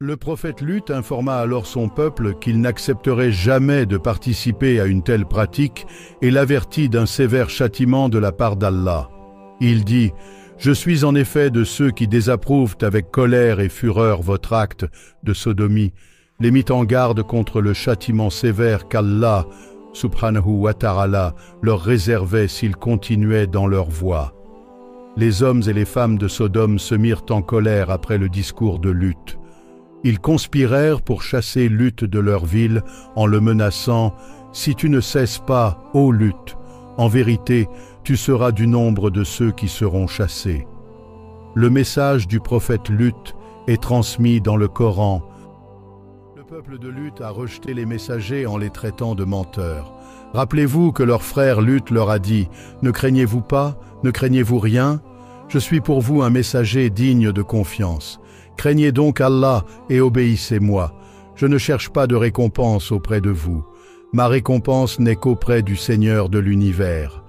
Le prophète Lut informa alors son peuple qu'il n'accepterait jamais de participer à une telle pratique et l'avertit d'un sévère châtiment de la part d'Allah. Il dit « Je suis en effet de ceux qui désapprouvent avec colère et fureur votre acte de sodomie, les mit en garde contre le châtiment sévère qu'Allah, subhanahu wa ta'ala, leur réservait s'ils continuaient dans leur voie. » Les hommes et les femmes de Sodome se mirent en colère après le discours de Lut. Ils conspirèrent pour chasser Lut de leur ville en le menaçant « Si tu ne cesses pas, ô Lut, en vérité, tu seras du nombre de ceux qui seront chassés. » Le message du prophète Lut est transmis dans le Coran. Le peuple de Lut a rejeté les messagers en les traitant de menteurs. Rappelez-vous que leur frère Lut leur a dit « Ne craignez-vous pas, ne craignez-vous rien ? Je suis pour vous un messager digne de confiance. Craignez donc Allah et obéissez-moi. Je ne cherche pas de récompense auprès de vous. Ma récompense n'est qu'auprès du Seigneur de l'univers.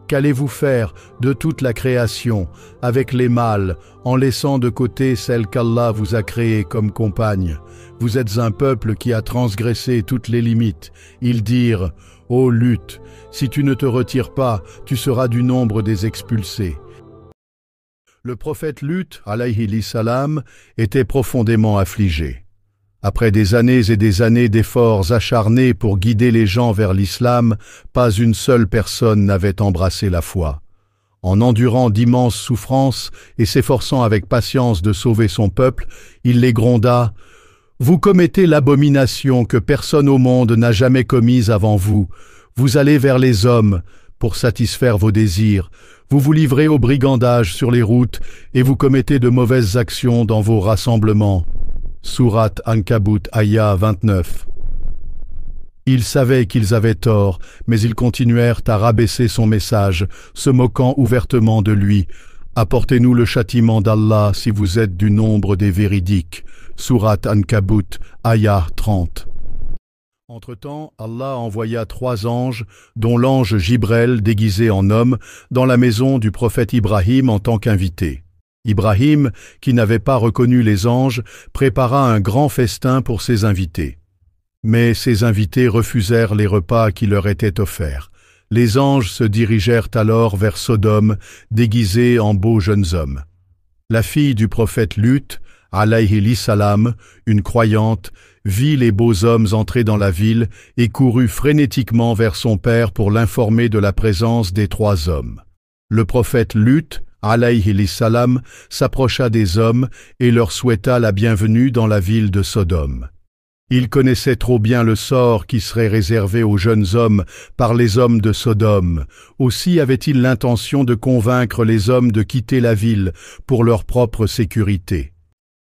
Qu'allez-vous faire de toute la création avec les mâles en laissant de côté celle qu'Allah vous a créée comme compagne? Vous êtes un peuple qui a transgressé toutes les limites. Ils dirent « Ô Lut, si tu ne te retires pas, tu seras du nombre des expulsés. » Le prophète Lut, alayhi salam, était profondément affligé. Après des années et des années d'efforts acharnés pour guider les gens vers l'islam, pas une seule personne n'avait embrassé la foi. En endurant d'immenses souffrances et s'efforçant avec patience de sauver son peuple, il les gronda « Vous commettez l'abomination que personne au monde n'a jamais commise avant vous. Vous allez vers les hommes pour satisfaire vos désirs. Vous vous livrez au brigandage sur les routes et vous commettez de mauvaises actions dans vos rassemblements. » Sourate Ankabut, Aya 29. Ils savaient qu'ils avaient tort, mais ils continuèrent à rabaisser son message, se moquant ouvertement de lui. « Apportez-nous le châtiment d'Allah si vous êtes du nombre des véridiques. » Sourate Ankabut, Aya 30. Entre-temps, Allah envoya 3 anges, dont l'ange Jibrel déguisé en homme, dans la maison du prophète Ibrahim en tant qu'invité. Ibrahim, qui n'avait pas reconnu les anges, prépara un grand festin pour ses invités. Mais ces invités refusèrent les repas qui leur étaient offerts. Les anges se dirigèrent alors vers Sodome, déguisés en beaux jeunes hommes. La fille du prophète Lut, alayhi salam, une croyante, vit les beaux hommes entrer dans la ville et courut frénétiquement vers son père pour l'informer de la présence des 3 hommes. Le prophète Lut, alayhi salam, s'approcha des hommes et leur souhaita la bienvenue dans la ville de Sodome. Il connaissait trop bien le sort qui serait réservé aux jeunes hommes par les hommes de Sodome. Aussi avait-il l'intention de convaincre les hommes de quitter la ville pour leur propre sécurité.